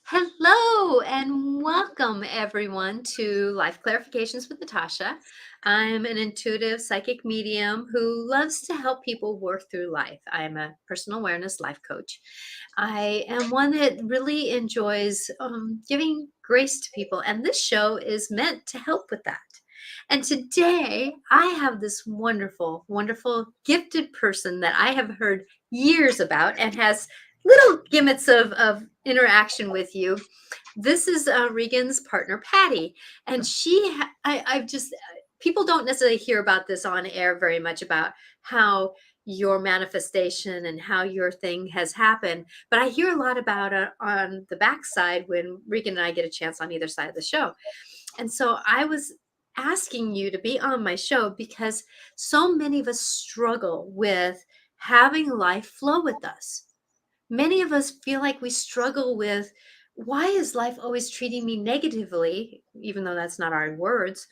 Hello and welcome everyone to Life Clarifications with Natasha. I'm an intuitive psychic medium who loves to help people work through life. I'm a personal awareness life coach. I am one that really enjoys giving grace to people, and this show is meant to help with that. And today I have this wonderful, wonderful, gifted person that I have heard years about and has little gimmicks of interaction with you. This is Regan's partner, Patti, and I've just people don't necessarily hear about this on air very much about how your manifestation and how your thing has happened, but I hear a lot about it on the backside when Regan and I get a chance on either side of the show. And so I was asking you to be on my show because so many of us struggle with having life flow with us. Many of us feel like we struggle with, why is life always treating me negatively, even though that's not our words?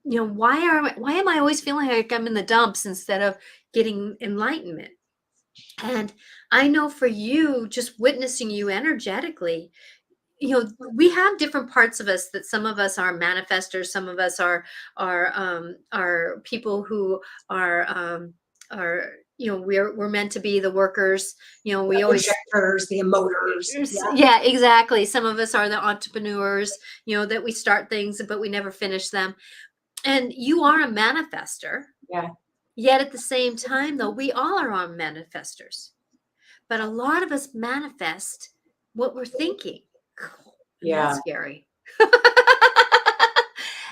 Why am I always feeling like I'm in the dumps instead of getting enlightenment? And I know for you, just witnessing you energetically, we have different parts of us, that some of us are manifestors, some of us are people who are we're meant to be the workers. We The always projectors, the emoters. Yeah, exactly. Some of us are the entrepreneurs, that we start things but we never finish them. And you are a manifester. Yeah. Yet at the same time, though, we all are on manifestors. But a lot of us manifest what we're thinking. And Yeah. that's scary.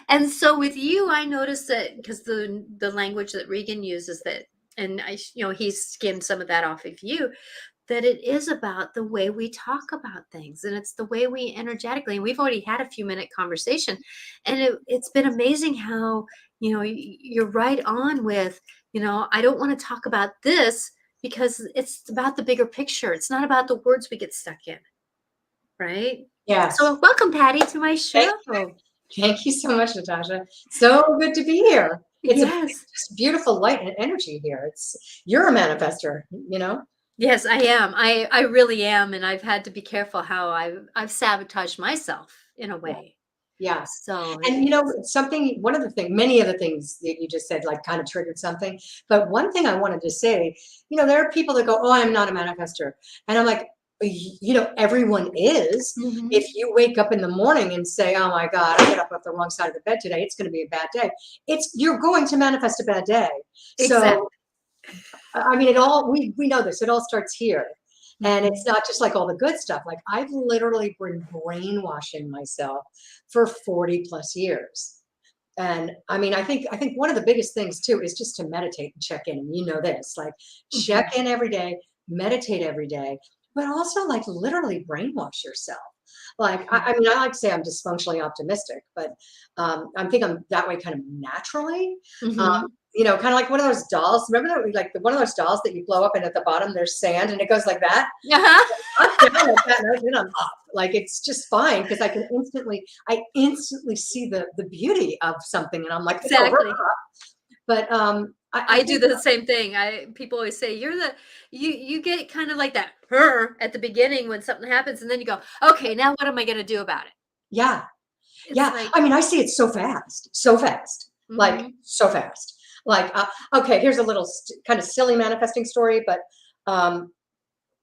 And so with you, I noticed that, because the language that Regan uses, that, and he's skimmed some of that off of you, that it is about the way we talk about things, and it's the way we energetically, and we've already had a few minute conversation, and it's been amazing how, you're right on with, I don't want to talk about this because it's about the bigger picture. It's not about the words we get stuck in. Right? Yes. So welcome, Patti, to my Thank show. you. Thank you so much, Natasha. So good to be here. It's a Yes. just beautiful light and energy here. You're a manifester, you know? Yes, I am. I really am, and I've had to be careful how I've sabotaged myself in a Yeah. way. Yeah. So And one of the things, many of the things that you just said, like, kind of triggered something. But one thing I wanted to say, there are people that go, "Oh, I'm not a manifester." And I'm like, everyone is. Mhm. If you wake up in the morning and say, "Oh my God, I get up off the wrong side of the bed today, it's going to be a bad day," you're going to manifest a bad day. Exactly. So I mean, we know this. It all starts here. And Mhm. it's not just like all the good stuff. Like, I've literally been brainwashing myself for 40 plus years. And I mean, I think one of the biggest things too is just to meditate and check in. And this, like, Mhm. check in every day, meditate every day, but also, like, literally brainwash yourself. Like, Mhm. I mean, I like to say I'm dysfunctionally optimistic, but I think I'm that way kind of naturally. Um, Mhm. kind of like one of those dolls. Remember that, like, one of those dolls that you blow up and at the bottom there's sand and it goes like that? Uh-huh. Up, down, like that, and then I'm up. Like, it's just fine because I instantly see the beauty of something, and I'm like, no, we're Exactly. up. But I I do think, the same thing. People always say you get kind of like that her at the beginning when something happens, and then you go, okay, now what am I going to do about it? yeah, It's yeah. like, I mean, I see it so fast, like, mhm. so fast. Like, okay, here's a little kind of silly manifesting story, but um,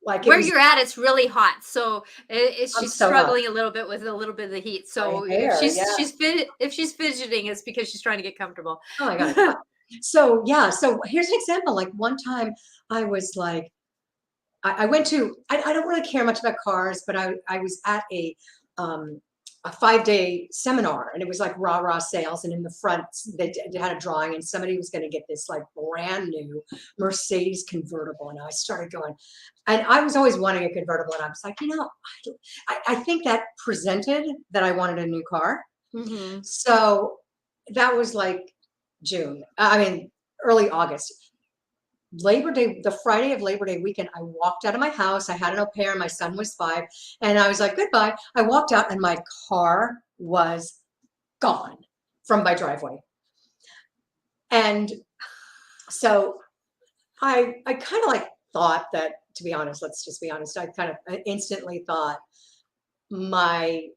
like, it Where was. you're at, it's really hot. So I'm she's so up. struggling a little bit with a little bit of the heat. My So if hair, yeah. if she's fidgeting, it's because she's trying to get comfortable. Oh my God, it's hot. So yeah, so here's an example. Like, one time I was like, I went to, I don't really care much about cars, but I was at um, a 5-day seminar, and it was like rah rah sales. And in the front, they had a drawing, and somebody was going to get this, like, brand new Mercedes convertible. And I started going, and I was always wanting a convertible. And I was like, I think that presented that I wanted a new car. Hmm. So that was like June, I mean, early August. Labor Day, the Friday of Labor Day weekend, I walked out of my house. I had an au pair. My son was 5. And I was like, goodbye. I walked out and my car was gone from my driveway. And so I kind of, like, thought that, to be honest, let's just be honest, I kind of instantly thought, my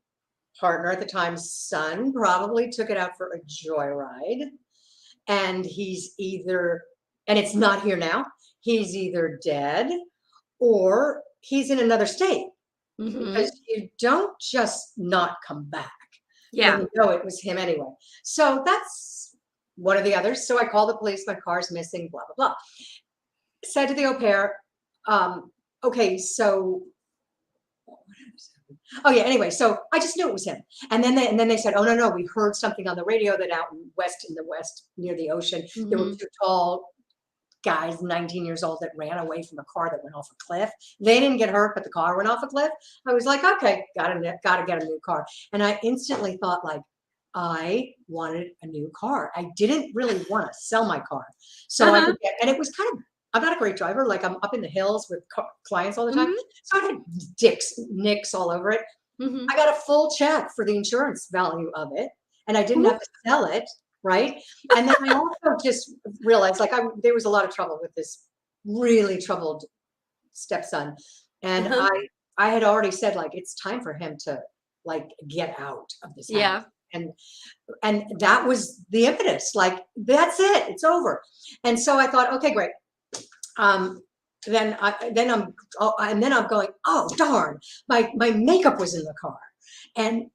partner at the time's son probably took it out for a joyride, and and it's not here now, he's either dead or he's in another state, Mm-hmm. because you don't just not come back when Yeah. you know it was him anyway. So that's one of the others. So I called the police, my car's missing, blah, blah, blah. Said to the au pair, okay, so oh yeah, anyway, so I just knew it was him. And then they said, oh no, we heard something on the radio that out in the west near the ocean, there were Mm-hmm. two tall guys, 19 years old, that ran away from a car that went off a cliff. They didn't get hurt, but the car went off a cliff. I was like, okay, gotta get a new car. And I instantly thought, like, I wanted a new car. I didn't really want to sell my car. So I Uh-huh. could get, and it was kind of, I'm not a great driver. Like, I'm up in the hills with clients all the time. Mm-hmm. So I had nicks all over it. Mm-hmm. I got a full check for the insurance value of it, and I didn't Ooh. have to sell it, right? And then I also just realized, like, there was a lot of trouble with this really troubled stepson, and Uh-huh. I had already said, like, it's time for him to, like, get out of this house, Yeah. and that was the impetus. Like, that's it, it's over. And so I thought, okay, great. Um, then I'm going, oh darn, my makeup was in the car, and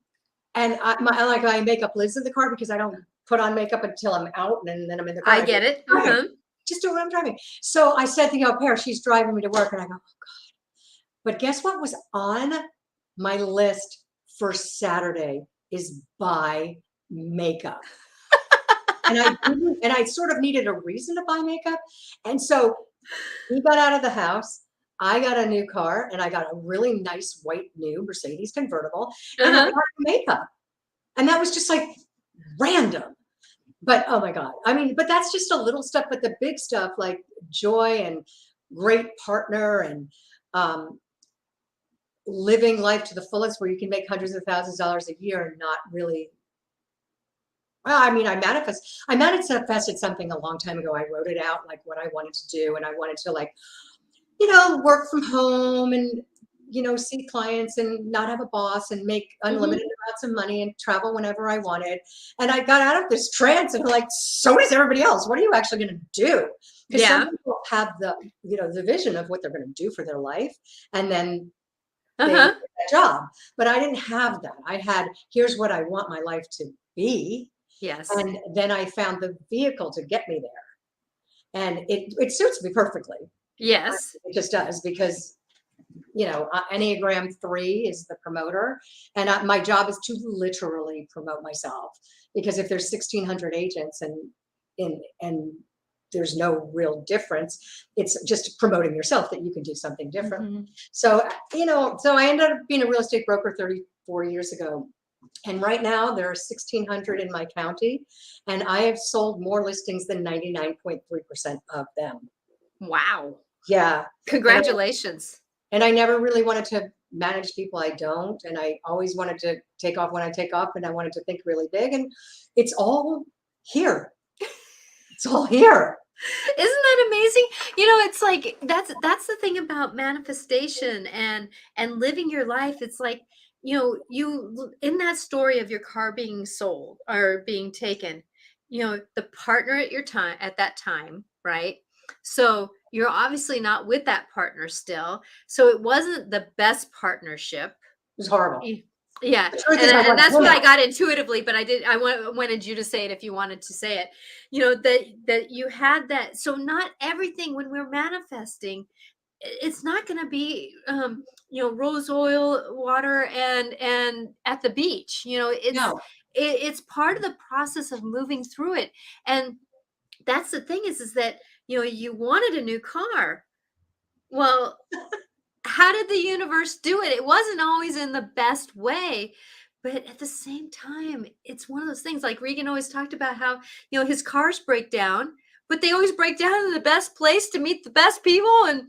my makeup lives in the car because I don't put on makeup until I'm out, and then I'm in the car. I I go, get it. "Okay, Uh-huh. just do what I'm driving." So I said to the au pair, she's driving me to work, and I go, oh God. But guess what was on my list for Saturday is buy makeup. And I sort of needed a reason to buy makeup. And so we got out of the house. I got a new car, and I got a really nice white new Mercedes convertible, and I Uh-huh. bought makeup. And that was just like random. But oh my God. I mean, but that's just a little stuff. But the big stuff, like joy and great partner, and um, living life to the fullest, where you can make hundreds of thousands of dollars a year and not really. Well, I mean, I manifested something a long time ago. I wrote it out, like what I wanted to do. And I wanted to, like, work from home, and, see clients and not have a boss, and make Mm-hmm. unlimited amounts of money and travel whenever I wanted. And I got out of this trance, and, like, so does everybody else. What are you actually going to do? Because some Yeah. people have the vision of what they're going to do for their life. And then they Uh-huh. get that job. But I didn't have that. I had, here's what I want my life to be. Yes. And then I found the vehicle to get me there. And it suits me perfectly. Yes. It just does, because, Enneagram 3 is the promoter. And my job is to literally promote myself. Because if there's 1,600 agents, and there's no real difference, it's just promoting yourself that you can do something different. Mm-hmm. So, so I ended up being a real estate broker 34 years ago. And right now there are 1,600 in my county, and I have sold more listings than 99.3% of them. Wow. Yeah. And Congratulations. I never really wanted to manage people. I don't. And I always wanted to take off when I take off, and I wanted to think really big, and it's all here. It's all here. Isn't that amazing? It's like that's the thing about manifestation and living your life. It's like, you in that story of your car being sold or being taken, the partner at that time, right? So you're obviously not with that partner still. So it wasn't the best partnership. It was horrible. Yeah, The truth and is, I and want that's what I out. got intuitively, but I wanted you to say it if you wanted to say it. That you had that. So not everything when we're manifesting, it's not going to be rose oil water and at the beach. No. It's part of the process of moving through it. And that's the thing is that you wanted a new car. Well, how did the universe do it? It wasn't always in the best way, but at the same time, it's one of those things like Regan always talked about how, his cars break down, but they always break down in the best place to meet the best people. And,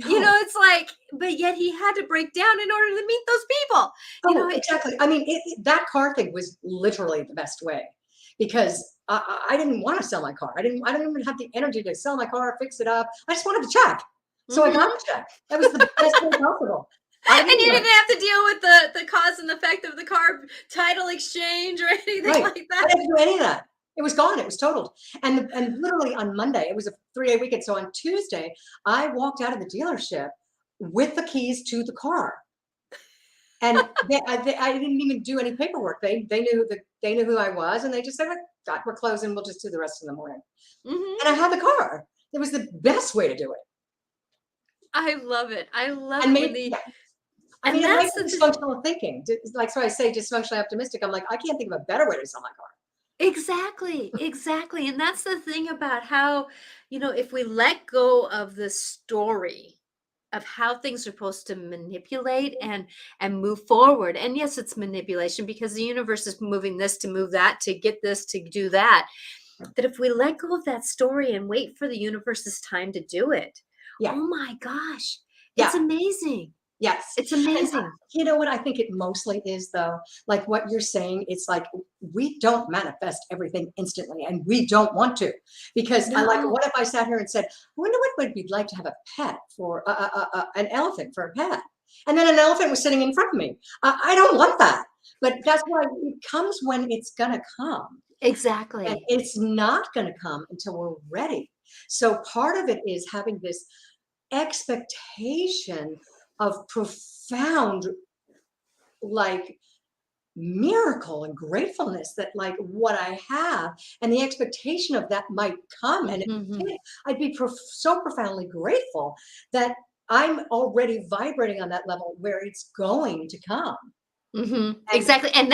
I know. it's like, but yet he had to break down in order to meet those people. Oh, exactly. I mean, that car thing was literally the best way, because I didn't want to sell my car. I didn't even have the energy to sell my car, fix it up. I just wanted the check. So I got Mhm. the check. That was the best way possible. I And didn't you didn't have to deal with the cause and effect of the car title exchange or anything Right. like I that. didn't do any of that. It was gone. It was totaled. And literally on Monday, it was a 3-day weekend. So on Tuesday, I walked out of the dealership with the keys to the car. And I didn't even do any paperwork. They knew who I was, and they just said, "God, we're closing. We'll just do the rest in the morning." Mhm. And I had the car. It was the best way to do it. I love it. I love And it when yeah. I and mean, it might that's be the dysfunctional thinking. Like, so I say dysfunctionally optimistic. I'm like, I can't think of a better way to sell my car. exactly, exactly, and that's the thing about how, if we let go of the story of how things are supposed to manipulate and move forward, and yes, it's manipulation because the universe is moving this to move that to get this to do that, that if we let go of that story and wait for the universe's time to do it, Yeah. oh my gosh, it's Yeah. amazing. Yes. It's And amazing. you know what I think it mostly is, though? Like what you're saying, it's like we don't manifest everything instantly, and we don't want to. Because No. what if I sat here and said, I wonder what would be like to have a pet for an elephant for a pet? And then an elephant was sitting in front of me. I don't want that. But that's why it comes when it's going to come. And Exactly. it's not going to come until we're ready. So part of it is having this expectation of profound, like, miracle and gratefulness that like what I have and the expectation of that might come. And if it Mhm. did, I'd be so profoundly grateful that I'm already vibrating on that level where it's going to come. And Exactly. And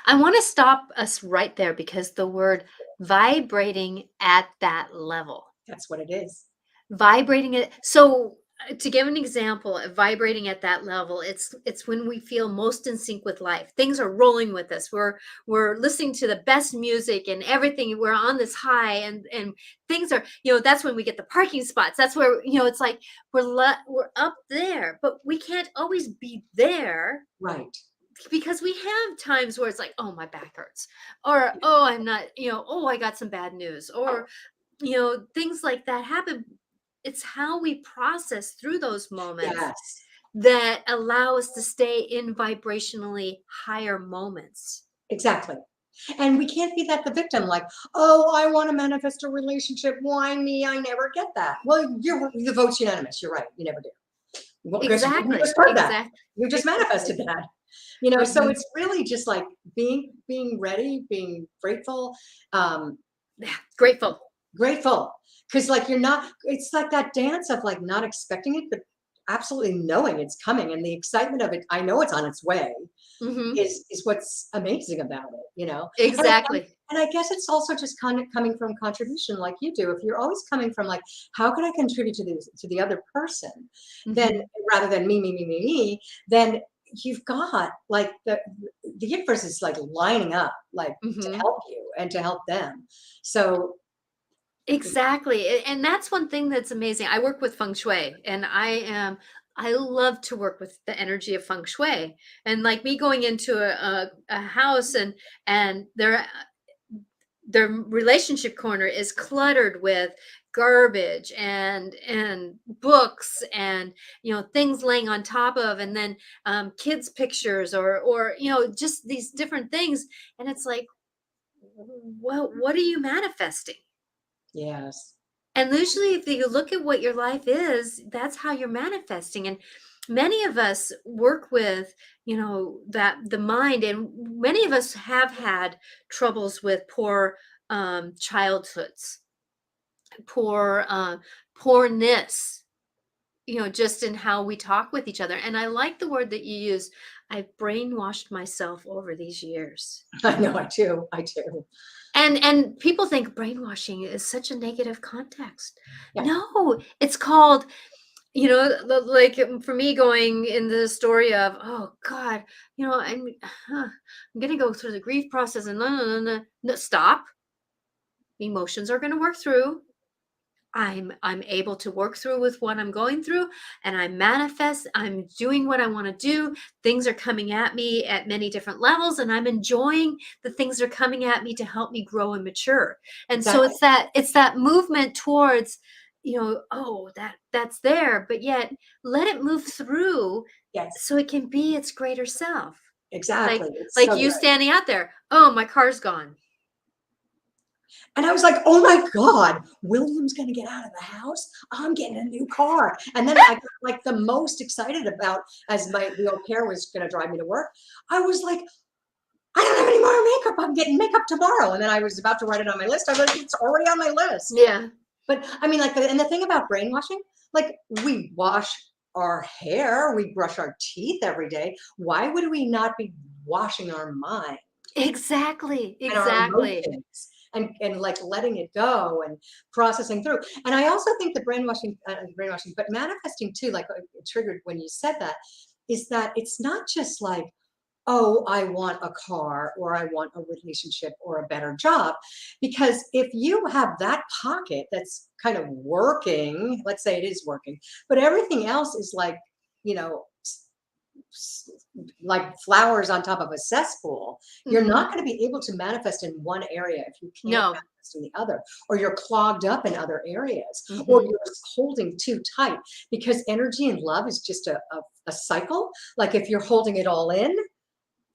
I want to stop us right there because the word vibrating at that level, that's what it is. vibrating it. So, to give an example of vibrating at that level, it's when we feel most in sync with life. Things are rolling with us. We're listening to the best music and everything. We're on this high, and things are, that's when we get the parking spots. That's where, it's like we're up there, but we can't always be there Right. because we have times where it's like, oh, my back hurts, or oh, I'm not, oh, I got some bad news, or things like that happen. It's how we process through those moments Yes. that allow us to stay in vibrationally higher moments. Exactly. And we can't be that the victim, like, oh, I want to manifest a relationship. Why me? I never get that. Well, the vote's unanimous. You're right. You never do. Well, because you Exactly. just heard that. Exactly. You just Exactly. manifested that. So Mhm. it's really just like being ready, being grateful, um, Yeah, grateful. grateful. Because like you're not, it's like that dance of like not expecting it, but absolutely knowing it's coming and the excitement of it. I know it's on its way Hmm. is what's amazing about it. And Exactly. and I guess it's also just kind of coming from contribution like you do. If you're always coming from like, how can I contribute to the other person, then Hmm. rather than me, then you've got like the universe is like lining up like to Hmm. help you and to help them. So Exactly. And that's one thing that's amazing. I work with Feng Shui, and I love to work with the energy of Feng Shui. And like me going into a house, and their relationship corner is cluttered with garbage and books and things laying on top of, and then kids pictures, or just these different things, and it's like, well, what are you manifesting? yes, And usually, if you look at what your life is, that's how you're manifesting. And many of us work with, that the mind, and many of us have had troubles with poor childhoods, poor poorness, just in how we talk with each other. And I like the word that you use. I've brainwashed myself over these years. I know, I do. And people think brainwashing is such a negative context. Yeah. No, it's called, like, for me, going in the story of, oh God, I'm gonna go through the grief process, and no, no, no, no, no, stop. Emotions are gonna work through. I'm able to work through with what I'm going through, and I manifest. I'm doing what I want to do. Things are coming at me at many different levels, and I'm enjoying the things that are coming at me to help me grow and mature. And so Exactly. it's that movement towards, oh, that's there, but yet let it move through Yes, so it can be its greater self. exactly. Like It's like so you good. standing out there, "Oh, my car's gone." And I was like, oh my God, William's going to get out of the house. I'm getting a new car. And then I got like the most excited about, as the au pair was going to drive me to work. I was like, I don't have any more makeup. I'm getting makeup tomorrow. And then I was about to write it on my list. I was like, it's already on my list. Yeah. But I mean, like, and the thing about brainwashing, like, we wash our hair, we brush our teeth every day. Why would we not be washing our mind Exactly, and our exactly. emotions and like letting it go and processing through? And I also think the brainwashing, but manifesting too, like it triggered when you said that, is that it's not just like, oh, I want a car or I want a relationship or a better job. Because if you have that pocket that's kind of working, let's say it is working, but everything else is like, you know, like flowers on top of a cesspool, you're not Mhm. going to be able to manifest in one area if you can't No. manifest in the other, or you're clogged up in other areas, or Mhm. you're holding too tight, because energy and love is just a cycle. Like if you're holding it all in,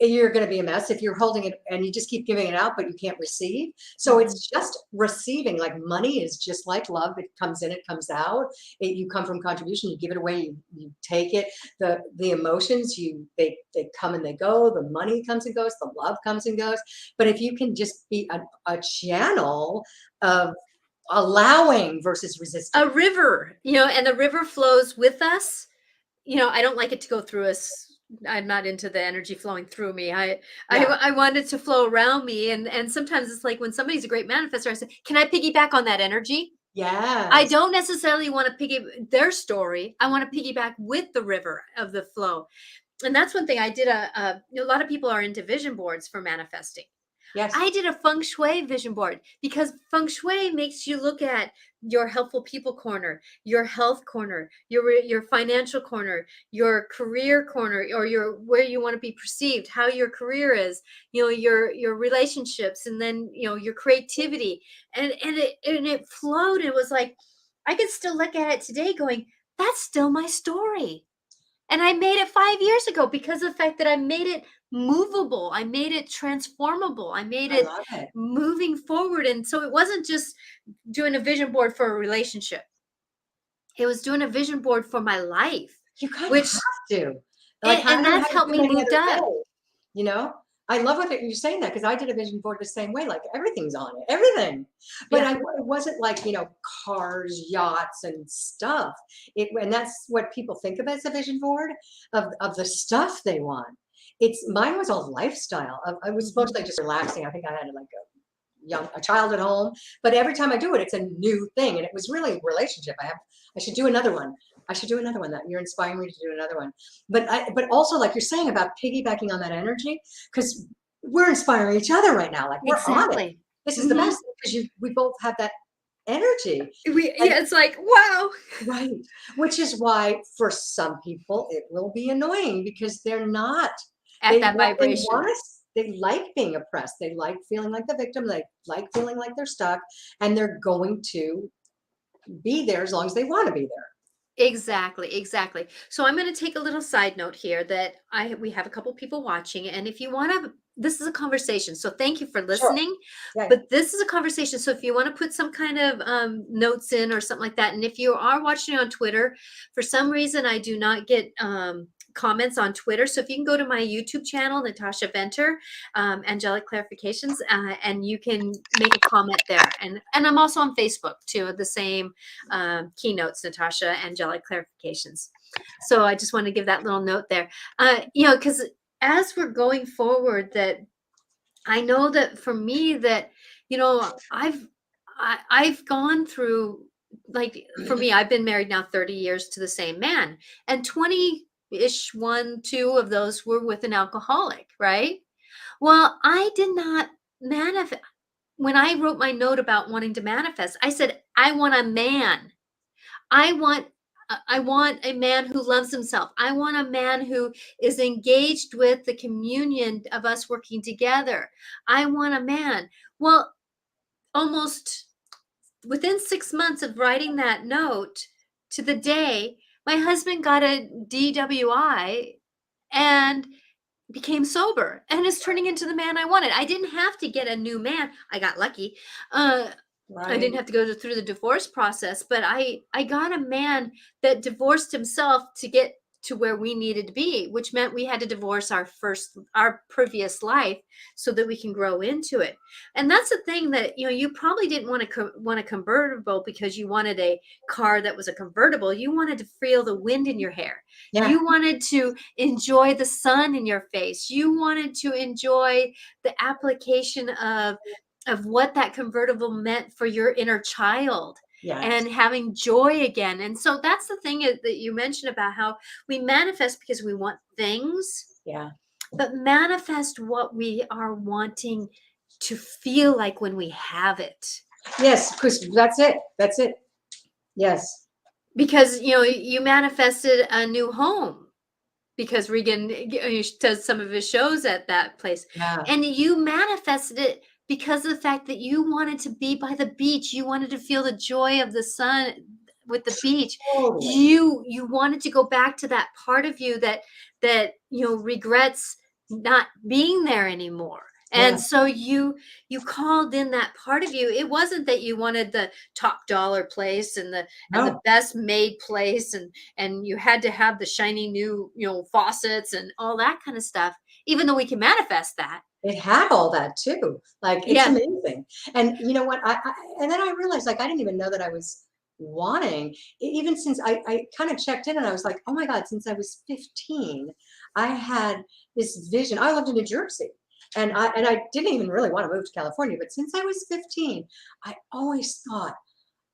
you're going to be a mess. If you're holding it and you just keep giving it out but you can't receive, so Mhm. it's just receiving. Like money is just like love, it comes in, it comes out. You come from contribution, you give it away, you take it. The emotions, they come and they go. The money comes and goes, the love comes and goes. But if you can just be a channel of allowing versus resisting. A river, and the river flows with us. I don't like it to go through us. I'm not into the energy flowing through me. Yeah. I want it to flow around me, and sometimes it's like when somebody's a great manifestor, I say, "Can I piggyback on that energy?" I Yes. don't necessarily want to piggy their story. I want to piggyback with the river of the flow. And that's one thing I did. A lot of people are into vision boards for manifesting. Yes. I did a feng shui vision board because feng shui makes you look at your helpful people corner, your health corner, your financial corner, your career corner, or your where you want to be perceived, how your career is, your relationships, and then your creativity, and it flowed. It was like I could still look at it today, going, "That's still my story." And I made it 5 years ago because of the fact that I made it movable, I made it transformable, I made I it love it. moving forward, and so it wasn't just doing a vision board for a relationship. It was doing a vision board for my life, You kind of have which to. Like, I and don't know how that's to helped do it me any moved other up. way, you know? I love what you're saying that, because I did a vision board the same way, like everything's on it, everything. But Yeah, it wasn't like, cars, yachts, and stuff. And that's what people think of as a vision board of the stuff they want. Mine was all lifestyle. I was mhm. mostly just relaxing. I think I had like a child at home, but every time I do it, it's a new thing. And it was really a relationship. I should do another one. I should do another one. That you're inspiring me to do another one. But also, like you're saying about piggybacking on that energy, because we're inspiring each other right now. Like, we're on it. Exactly. This is the Mhm. best, because we both have that energy. And Yeah, it's like, wow. right, which is why for some people it will be annoying, because they're not, At that vibration. they like being oppressed, they like feeling like the victim, they like feeling like they're stuck, and they're going to be there as long as they want to be there. Exactly, exactly. So I'm going to take a little side note here that we have a couple people watching, and if you want to, this is a conversation. So thank you for Sure. listening, Yeah. but this is a conversation. So if you want to put some kind of notes in or something like that, and if you are watching on Twitter, for some reason I do not get comments on Twitter. So if you can go to my YouTube channel, Natasha Venter, Angelic Clarifications, and you can make a comment there. And I'm also on Facebook too, the same keynotes, Natasha, Angelic Clarifications. So I just want to give that little note there. Because as we're going forward, that I know that for me that, I've gone through, like, for me, I've been married now 30 years to the same man, and 20-ish, 2 of those were with an alcoholic, right? Well, I did not manifest. When I wrote my note about wanting to manifest, I said, I want a man. I want a man who loves himself. I want a man who is engaged with the communion of us working together. I want a man. Well, almost within 6 months of writing that note to the day, my husband got a DWI and became sober and is turning into the man I wanted. I didn't have to get a new man. I got lucky. Uh, I Right. didn't have to go through the divorce process, but I got a man that divorced himself to get to where we needed to be, which meant we had to divorce our previous life so that we can grow into it. And that's the thing that, you probably didn't want a convertible because you wanted a car that was a convertible. You wanted to feel the wind in your hair. Yeah. You wanted to enjoy the sun in your face. You wanted to enjoy the application of what that convertible meant for your inner child Yes. and having joy again. And so that's the thing that you mentioned about how we manifest because we want things, Yeah. but manifest what we are wanting to feel like when we have it. Yes, because that's it. That's it. Yes. Because, you manifested a new home because Regan does some of his shows at that place. Yeah. And you manifested it because of the fact that you wanted to be by the beach. You wanted to feel the joy of the sun with the beach. Totally. You wanted to go back to that part of you that regrets not being there anymore. Yeah. And so you called in that part of you. It wasn't that you wanted the top dollar place and the No, best made place and you had to have the shiny new faucets and all that kind of stuff, even though we can manifest that. it had all that too. Like it's Yeah. amazing. And you know what? And then I realized like I didn't even know that I was wanting even since I kind of checked in and I was like, oh my God, since I was 15, I had this vision. I lived in New Jersey. And I didn't even really want to move to California, but since I was 15, I always thought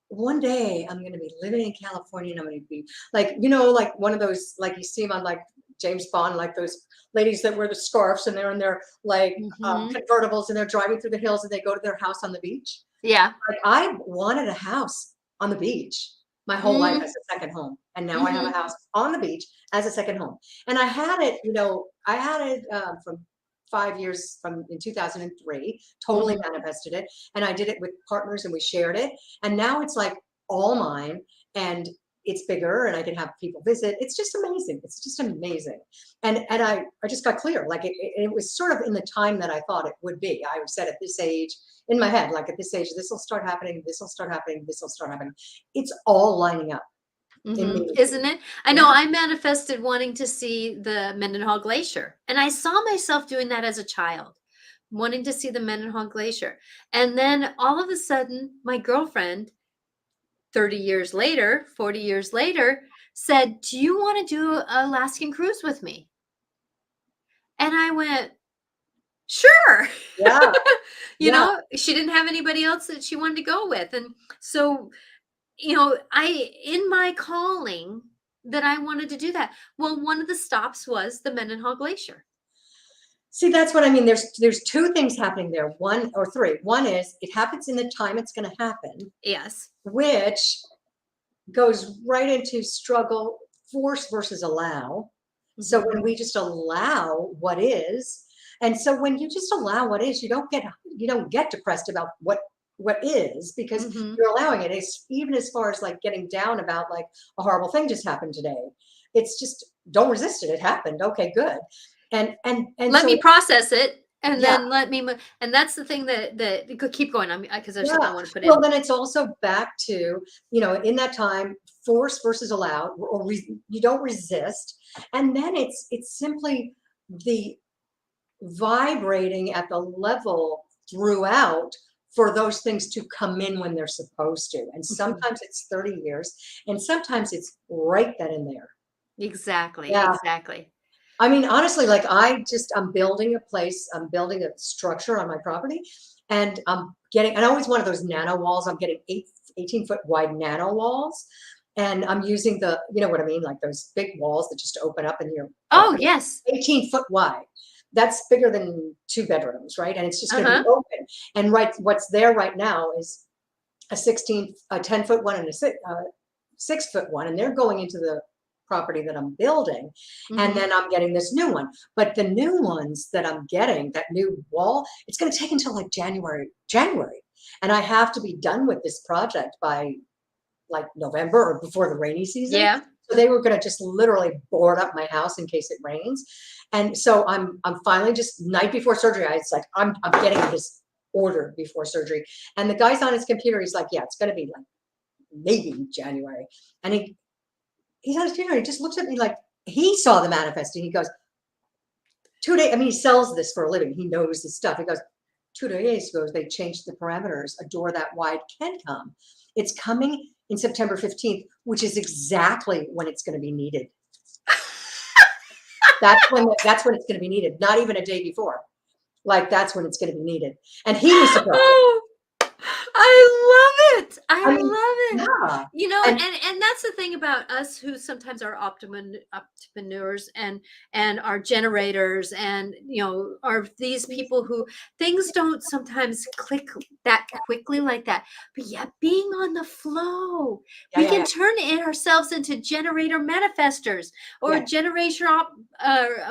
one day I'm going to be living in California and I'm going to be like, like one of those, like you see them on like James Bond, like those ladies that wear the scarves and they're in their like Hmm. convertibles and they're driving through the hills and they go to their house on the beach. Yeah. Like I wanted a house on the beach my whole life as a second home. And now I have a Mm-hmm. house on the beach as a second home. And I had it, I had it from 5 years from in 2003, totally Hmm. manifested it. And I did it with partners and we shared it. And now it's like all mine and it's bigger and I can have people visit. It's just amazing. It's just amazing. And I just got clear. Like it was sort of in the time that I thought it would be. I said at this age, in my head, like at this age, this will start happening, this will start happening, this will start happening. It's all lining up Isn't immediately. it? I know Yeah. I manifested wanting to see the Mendenhall Glacier, and I saw myself doing that as a child, wanting to see the Mendenhall Glacier. And then all of a sudden, my girlfriend, 30 years later, 40 years later, said, "Do you want to do a Alaskan cruise with me?" And I went, "Sure." Yeah. Yeah. She didn't have anybody else that she wanted to go with. And so, I, in my calling, that I wanted to do that. Well, one of the stops was the Mendenhall Glacier. See, that's what I mean. There's two things happening there. One or three. One is it happens in the time it's going to happen, Yes. which goes right into struggle, force versus allow. So Mhm. when we just allow what is, and so when you just allow what is, you don't get depressed about what is because Mhm. you're allowing it. It's even as far as like getting down about like a horrible thing just happened today. It's just don't resist it. It happened. Okay, good. And Let so me process it and yeah, then let me and that's the thing that you could keep going. Because there's something yeah. I want to put Well, in. then it's also back to, in that time, force versus allow, or you don't resist. And then it's simply the vibrating at the level throughout for those things to come in when they're supposed to. And Mhm. sometimes it's 30 years, and sometimes it's right then and there. Exactly, Yeah. exactly. I mean, honestly, like I'm building a place, I'm building a structure on my property, and I always wanted those nano walls. I'm getting 18-foot wide nano walls. And I'm using you know what I mean, like those big walls that just open up and you're Oh, yes. 18-foot wide. That's bigger than 2 bedrooms, right? And it's just going to be Uh-huh. open. And what's there right now is a 10-foot one and a 6-foot one, and they're going into the property that I'm building. And Mhm. then I'm getting this new one. But the new ones that I'm getting, that new wall, it's going to take until like January. And I have to be done with this project by like November or before the rainy season. Yeah. So they were going to just literally board up my house in case it rains. And so I'm finally just night before surgery. I was like, I'm getting this ordered before surgery. And the guy's on his computer. He's like, yeah, it's going to be like maybe January. And he's on his computer. He just looks at me like he saw the manifesting. He goes, 2 days. I mean, he sells this for a living. He knows his stuff. He goes, 2 days ago, they changed the parameters. A door that wide can come. It's coming in September 15th, which is exactly when it's going to be needed. That's when it's going to be needed. Not even a day before. Like that's when it's going to be needed. And he was surprised. Oh, I love it. I mean, love it. yeah. You know, And and that's the thing about us who sometimes are entrepreneurs and are generators and are these people who things don't sometimes click that quickly like that. But yet being on the flow, we can turn ourselves into generator manifestors or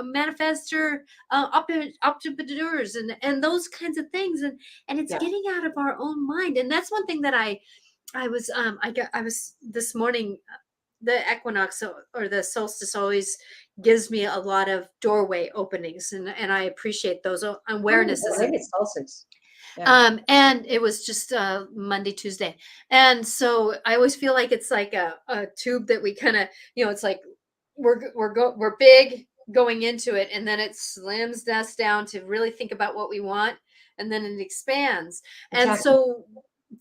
manifestor entrepreneurs and those kinds of things. And it's getting out of our own mind. And that's one thing that I was this morning, the equinox or the solstice always gives me a lot of doorway openings, and I appreciate those awarenesses. Maybe it's solstice. Yeah. And it was just Monday, Tuesday. And so I always feel like it's like a tube that we kind of, it's like we're big going into it, and then it slams us down to really think about what we want, and then it expands. Exactly. And so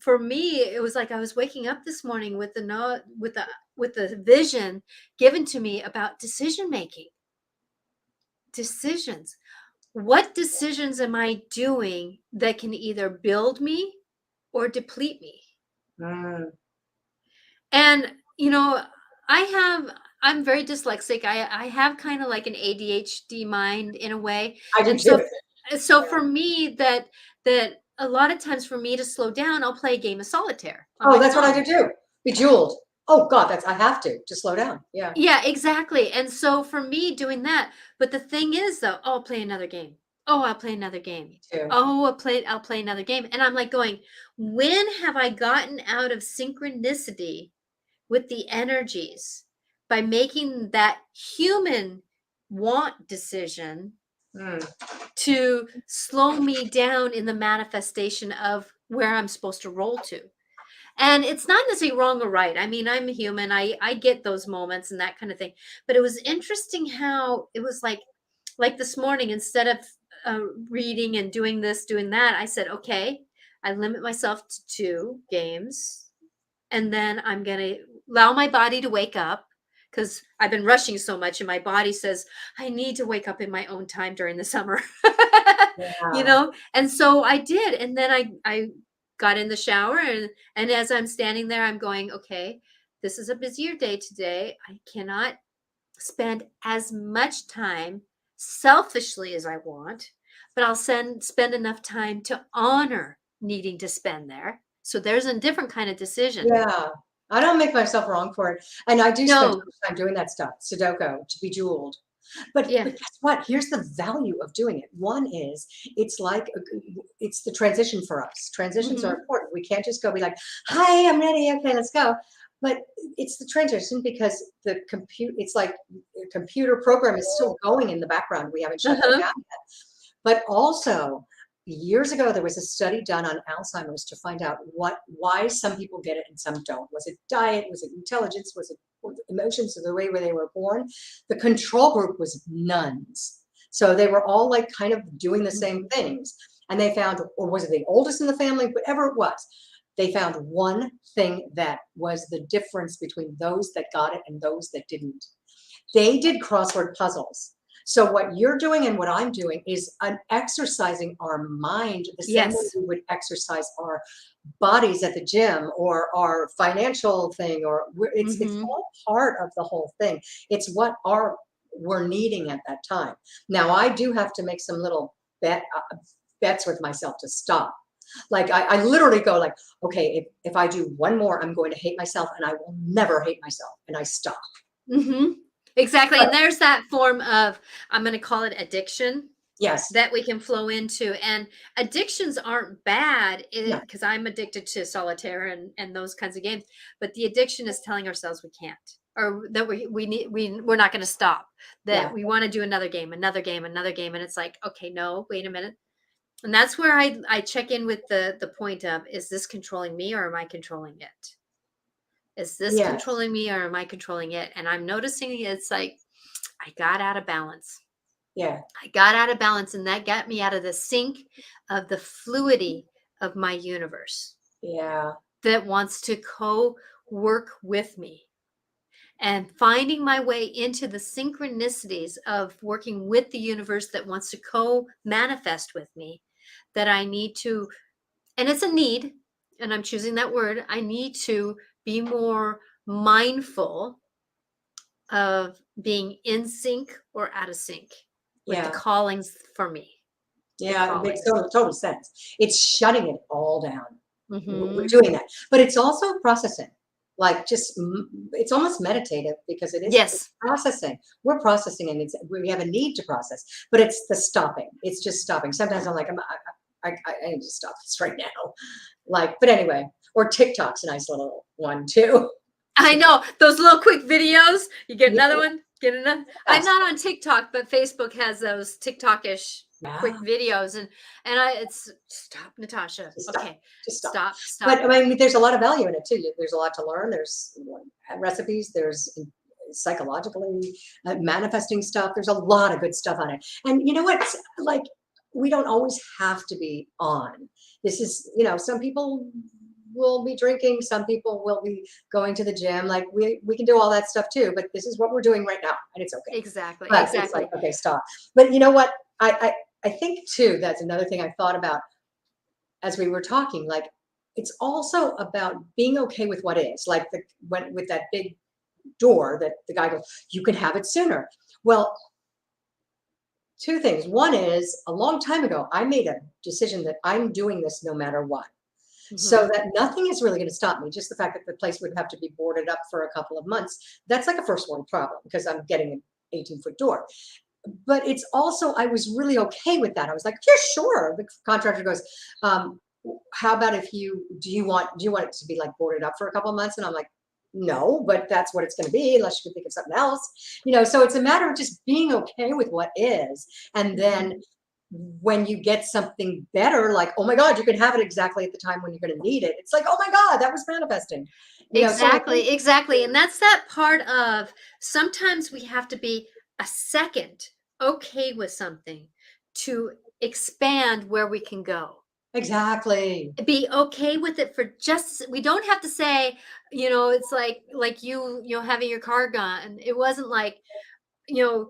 for me, it was like I was waking up this morning with the vision given to me about decision making. Decisions. What decisions am I doing that can either build me or deplete me? And I'm very dyslexic. I have kind of like an ADHD mind in a way. I do And too. so for me that a lot of times for me to slow down, I'll play a game of solitaire. Oh, that's what I do too. Bejeweled. Oh God, I have to slow down. Yeah. Yeah, exactly. And so for me doing that, but the thing is though, I'll play another game. Oh, I'll play another game. Me too. Oh, I'll play another game. And I'm like going, when have I gotten out of synchronicity with the energies by making that human want decision to slow me down in the manifestation of where I'm supposed to roll to? And it's not necessarily wrong or right. I mean, I'm a human. I get those moments and that kind of thing. But it was interesting how it was like this morning, instead of reading and doing this, doing that, I said, okay, I limit myself to 2 games. And then I'm going to allow my body to wake up, because I've been rushing so much and my body says, I need to wake up in my own time during the summer. And so I did. And then I got in the shower and as I'm standing there, I'm going, okay, this is a busier day today. I cannot spend as much time selfishly as I want, but I'll spend enough time to honor needing to spend there. So there's a different kind of decision. Yeah. I don't make myself wrong for it. And I do spend time doing that stuff. Sudoku, to Bejeweled. But guess what? Here's the value of doing it. One is it's the transition for us. Transitions are important. We can't just go be like, hi, I'm ready. Okay, let's go. But it's the transition because it's like the computer program is still going in the background. We haven't shut that down yet. But also, years ago, there was a study done on Alzheimer's to find out why some people get it and some don't. Was it diet? Was it intelligence? Was it emotions, or the way where they were born? The control group was nuns. So they were all like kind of doing the same things. And they found, or was it the oldest in the family, whatever it was, they found one thing that was the difference between those that got it and those that didn't. They did crossword puzzles. So what you're doing and what I'm doing is exercising our mind the same way we would exercise our bodies at the gym or our financial thing, or it's all part of the whole thing. It's what we're needing at that time. Now I do have to make some little bets with myself to stop. Like I literally go like, okay, if I do one more, I'm going to hate myself, and I will never hate myself, and I stop. Exactly. And there's that form of, I'm going to call it addiction. Yes. that we can flow into. And addictions aren't bad No. because I'm addicted to solitaire and those kinds of games. But the addiction is telling ourselves we can't, or that we're not going to stop. That Yeah. we want to do another game, another game, another game, and it's like, okay, no, wait a minute. And that's where I check in with the point of, is this controlling me or am I controlling it? Is this Yes. controlling me or am I controlling it? And I'm noticing it's like I got out of balance. Yeah. I got out of balance, and that got me out of the sync of the fluidity of my universe Yeah. that wants to co-work with me, and finding my way into the synchronicities of working with the universe that wants to co-manifest with me, that I need to, and it's a need, and I'm choosing that word, I need to be more mindful of being in sync or out of sync with the Yeah. callings for me. The Yeah. It makes callings. total sense. It's shutting it all down. We're Mhm. doing that, but it's also processing. Like it's almost meditative because it's Yes. processing. We're processing, and we have a need to process, but it's the stopping. It's just stopping. Sometimes I'm like, I need to stop this right now. Like, but anyway, or TikTok's a nice little one too. I know those little quick videos. You get Yeah. another one, get another. I'm Yes. not on TikTok, but Facebook has those TikTok-ish quick Yeah. videos, and I it's stop, Natasha. Just stop. Okay. Just stop. Stop, But stop. I mean, there's a lot of value in it too. There's a lot to learn. There's recipes. There's psychologically manifesting stuff. There's a lot of good stuff on it. And you know what? Like, we don't always have to be on. This is, some people will be drinking. Some people will be going to the gym. Like, we can do all that stuff too. But this is what we're doing right now, and it's okay. Exactly. But it's like, Exactly. okay, stop. But you know what? I think too. That's another thing I thought about as we were talking, like, it's also about being okay with what is, like when with that big door that the guy goes, you can have it sooner. Well, two things. One is, a long time ago I made a decision that I'm doing this no matter what, so Mhm. that nothing is really going to stop me. Just the fact that the place would have to be boarded up for a couple of months, that's like a first world problem because I'm getting an 18-foot door. But it's also, I was really okay with that. I was like, yeah, sure. The contractor goes, how about if do you want it to be like boarded up for a couple of months? And I'm like, no, but that's what it's going to be, unless you can think of something else. So it's a matter of just being okay with what is. And Mhm. then when you get something better, like, oh my God, you can have it exactly at the time when you're going to need it. It's like, oh my God, that was manifesting. So I think, Exactly, exactly. And that's that part of, sometimes we have to be a second okay with something to expand where we can go. exactly. Be okay with it for just, we don't have to say, it's like you having your car gone. It wasn't like, you know,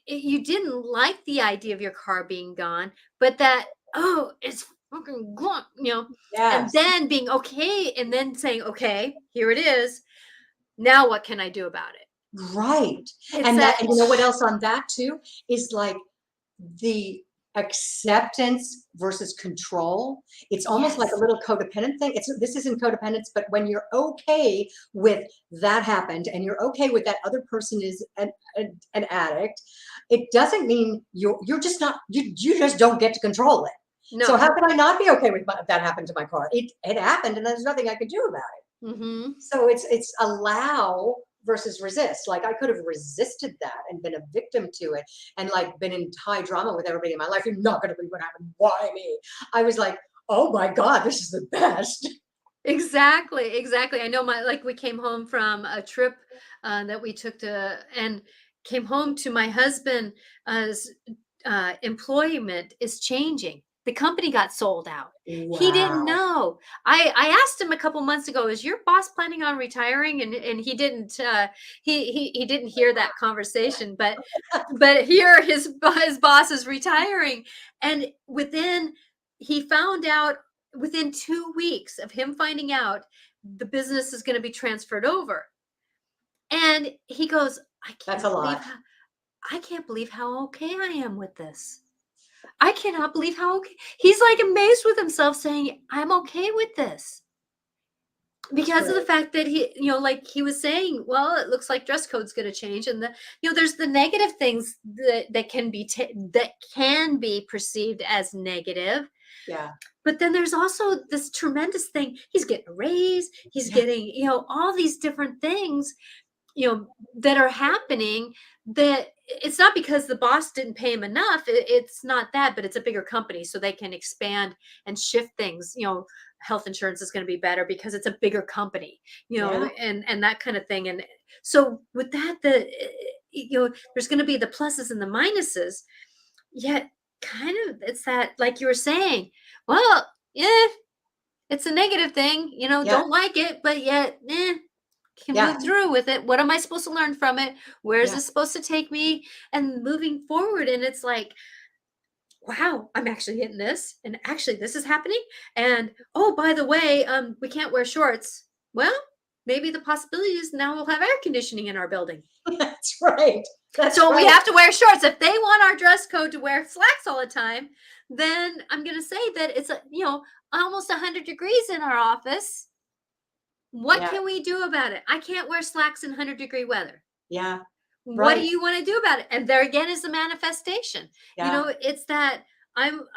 you didn't like the idea of your car being gone, but that, oh, it's fucking gone, and Yes. then being okay, and then saying, okay, here it is. Now what can I do about it? Right. It's And that, you know what else on that too is like the acceptance versus control. It's almost like a yes, little codependent thing. This isn't codependence, but when you're okay with that happened and you're okay with that other person is an addict, it doesn't mean you're just not, you just don't get to control it. So no. how can I not be okay with that happened to my car? It happened and there's nothing I could do about it. Hmm. So it's allow versus resist. Like, I could have resisted that and been a victim to it and like been in high drama with everybody in my life. You're not going to believe what happened. Why me? I was like, oh my God, this is the best. Exactly, exactly. I know, like, we came home from a trip that we took to, and came home to my husband, employment is changing. The company got sold out. He didn't Wow. know. I asked him a couple months ago, "Is your boss planning on retiring?" And he didn't. He didn't hear that conversation. But here his boss is retiring, and he found out within 2 weeks of him finding out the business is going to be transferred over, and he goes, That's a lot. I can't believe how okay I am with this. I cannot believe how okay." He's like amazed with himself, saying, I'm okay with this. because of the Right. fact that he, like he was saying, well, it looks like dress code's going to change, and there's the negative things that can be that can be perceived as negative, Yeah. but then there's also this tremendous thing. He's getting a raise. He's Yeah. getting, all these different things, that are happening, that it's not because the boss didn't pay him enough. It's not that, but it's a bigger company, so they can expand and shift things. Health insurance is going to be better because it's a bigger company, Yeah. and that kind of thing. And so with that, there's going to be the pluses and the minuses. Yet, kind of, it's that, like you were saying, well, yeah, it's a negative thing, Yeah. don't like it, but yet, can Yeah. move through with it. What am I supposed to learn from it? Where is Yeah. this supposed to take me? And moving forward. And it's like, wow, I'm actually getting this. And actually, this is happening. And oh, by the way, we can't wear shorts. Well, maybe the possibility is now we'll have air conditioning in our building. That's right. That's So we right. have to wear shorts. If they want our dress code to wear slacks all the time, then I'm going to say that it's almost 100 degrees in our office. What Yeah. can we do about it? I can't wear slacks in 100-degree weather. Yeah. What do Right. you want to do about it? And there again is the manifestation. Yeah. It's that I'm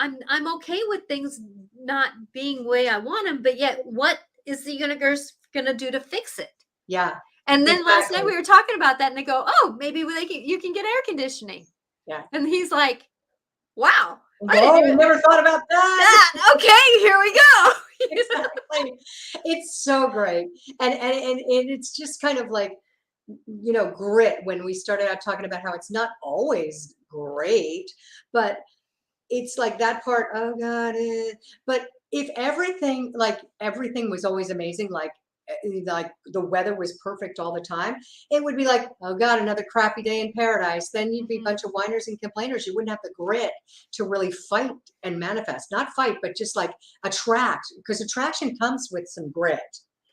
okay with things not being the way I want them, but yet what is the universe going to do to fix it? Yeah. And then last night Exactly. we were talking about that, and they go, "Oh, maybe you can get air conditioning." Yeah. And he's like, "Wow, I didn't Oh, I even never thought about that. that. Okay, here we go." Exactly. It's so great. And it's just kind of like, grit when we started out talking about how it's not always great, but it's like that part, oh God, but if everything was always amazing, like the weather was perfect all the time, it would be like, oh God, another crappy day in paradise. Then you'd be a Mhm. bunch of whiners and complainers. You wouldn't have the grit to really fight and manifest. Not fight, but just like attract, because attraction comes with some grit,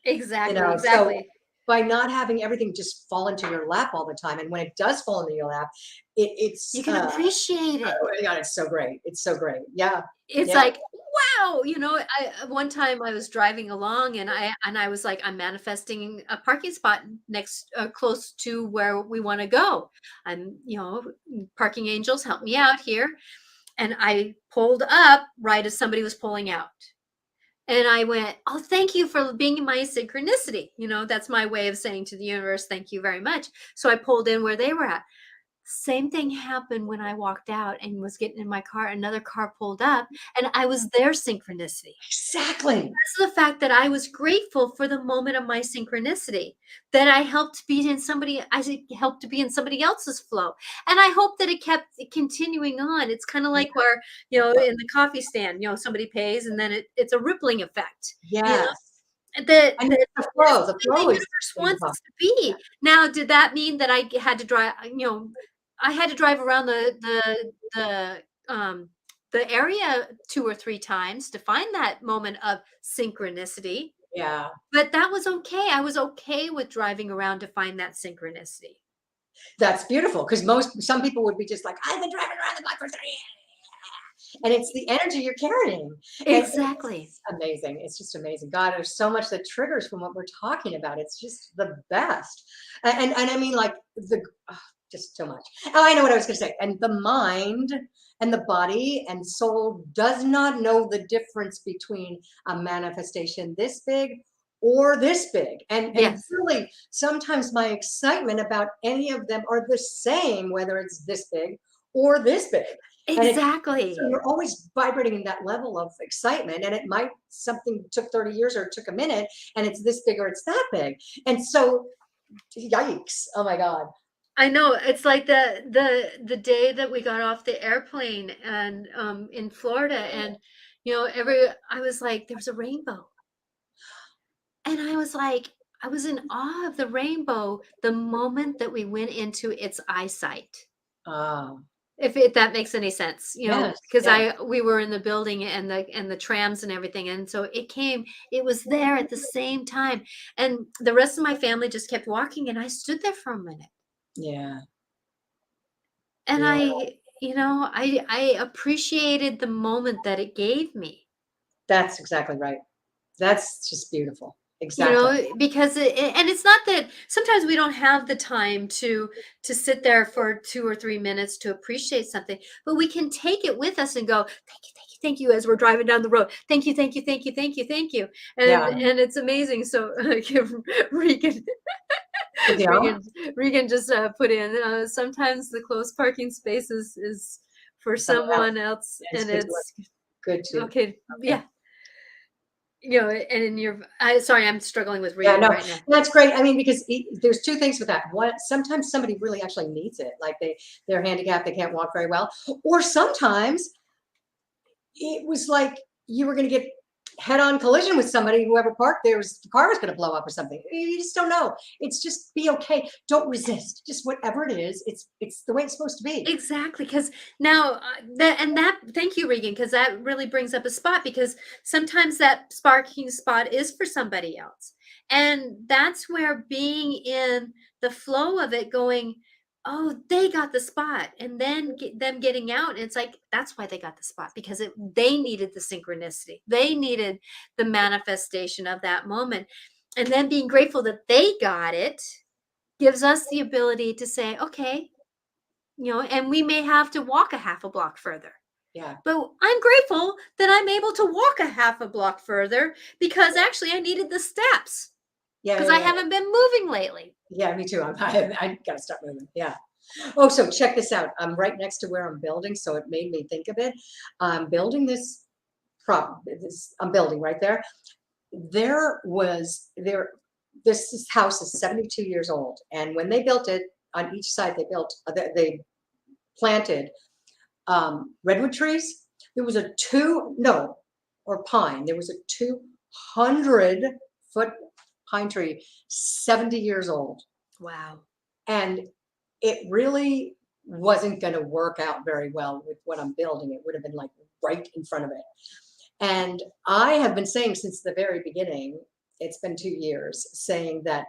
Exactly, so exactly. by not having everything just fall into your lap all the time, and when it does fall into your lap, it's You can appreciate it. oh my God, it's so great. It's so great. Yeah. It's Yeah. like, wow, I one time I was driving along, and I was like, I'm manifesting a parking spot next close to where we want to go. I'm, parking angels help me out here. And I pulled up right as somebody was pulling out. And I went, "Oh, thank you for being in my synchronicity." That's my way of saying to the universe, "Thank you very much." So I pulled in where they were at. Same thing happened when I walked out and was getting in my car. Another car pulled up, and I was their synchronicity. Exactly. That's the fact that I was grateful for the moment of my synchronicity, that I helped to be in somebody else's flow. And I hope that it kept continuing on. It's kind of Yeah. like where, in the coffee stand, somebody pays, and then it's a rippling effect. You know, Yes. that And that the that's flow. The the way the flow is universe what you wants talk. us to be. Now, did that mean that had to drive, I had to drive around the area 2 or 3 times to find that moment of synchronicity, Yeah. but that was okay. I was okay with driving around to find that synchronicity. That's beautiful because some people would be just like, I've been driving around the block for 3 years. And it's the energy you're carrying. And Exactly. it's amazing. It's just amazing. God, there's so much that triggers from what we're talking about. It's just the best. And I mean, like, just so much. Oh, I know what I was going to say. And the mind and the body and soul does not know the difference between a manifestation this big or this big. And Yes. really, sometimes my excitement about any of them are the same, whether it's this big or this big. And it's so Exactly. you're always vibrating in that level of excitement, and it might something took 30 years or it took a minute, and it's this big or it's that big. And so, yikes! Oh my God! I know, it's like the day that we got off the airplane, and, in Florida, and, every I was like, there was a rainbow. And I was like, I was in awe of the rainbow the moment that we went into its eyesight. Oh, If that makes any sense, yes, because yes, we were in the building, and the trams and everything, and so it was there at the same time, and the rest of my family just kept walking, and I stood there for a minute, yeah, and yeah. I appreciated the moment that it gave me. That's exactly right. That's just beautiful. Exactly. because and it's not that sometimes we don't have the time to sit there for 2 or 3 minutes to appreciate something, but we can take it with us and go, thank you, as we're driving down the road. Thank you, thank you, thank you, thank you, thank you. Yeah. And it's amazing. So Regan, Yeah. Regan just put in, sometimes the closed parking space is for Someone else. someone else, It's and good to it's good to. okay. Okay. Yeah. And in your, sorry, I'm struggling with Yeah, reading no, right now. that's great. I mean, because there's two things with that. One, sometimes somebody really actually needs it, like they're handicapped, they can't walk very well, or sometimes it was like you were going to get head-on collision with somebody. Whoever parked there, the car was going to blow up or something. You just don't know. It's just be okay. Don't resist. Just whatever it is, it's the way it's supposed to be. Exactly, because now thank you, Regan, because that really brings up a spot, because sometimes that sparking spot is for somebody else, and that's where being in the flow of it, going, oh, they got the spot, and then them getting out, and it's like that's why they got the spot, because they needed the synchronicity, they needed the manifestation of that moment, and then being grateful that they got it gives us the ability to say, okay, and we may have to walk a half a block further. Yeah. But I'm grateful that I'm able to walk a half a block further, because actually I needed the steps, Yeah. because I haven't been moving lately. Yeah, me too. I got to start moving. Yeah. Oh, so check this out. I'm right next to where I'm building, so it made me think of it. I'm building I'm building right there. This house is 72 years old, and when they built it, on each side they planted redwood trees. There was a two no or pine. There was a 200-foot pine tree, 70 years old, Wow. and it really wasn't going to work out very well with what I'm building. It would have been like right in front of it. And I have been saying since the very beginning, it's been 2 years, saying that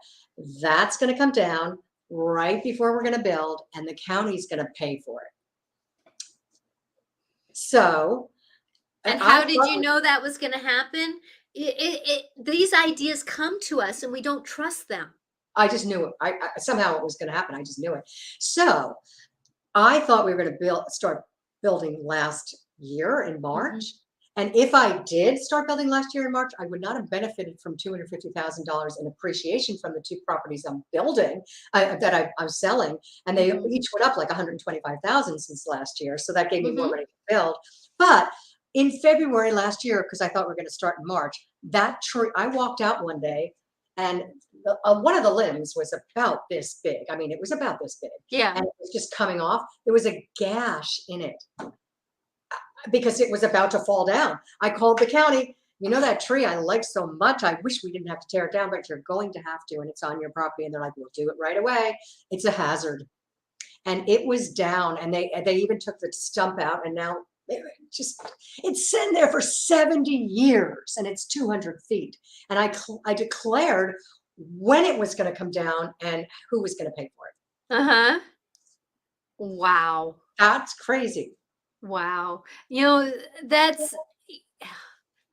that's going to come down right before we're going to build, and the county's going to pay for it. So, And I how did you know that was going to happen? These ideas come to us and we don't trust them. I just knew it. Somehow it was going to happen. I just knew it. So I thought we were going to start building last year in March. Mhm. And if I did start building last year in March, I would not have benefited from $250,000 in appreciation from the two properties I'm building, that I'm selling. And they each went up like 125,000 since last year. So that gave me more money to build. But in February last year, because I thought we were going to start in March, that tree, I walked out one day, and one of the limbs was about this big. I mean, it was about this big. Yeah. And it was just coming off. There was a gash in it because it was about to fall down. I called the county. You know, that tree I like so much, I wish we didn't have to tear it down, but you're going to have to, and it's on your property. And they're like, we'll do it right away. It's a hazard. And it was down, and they even took the stump out, and now it's sitting there for 70 years, and it's 200 feet. And I declared when it was going to come down and who was going to pay for it. Uh-huh. Wow. That's crazy. Wow.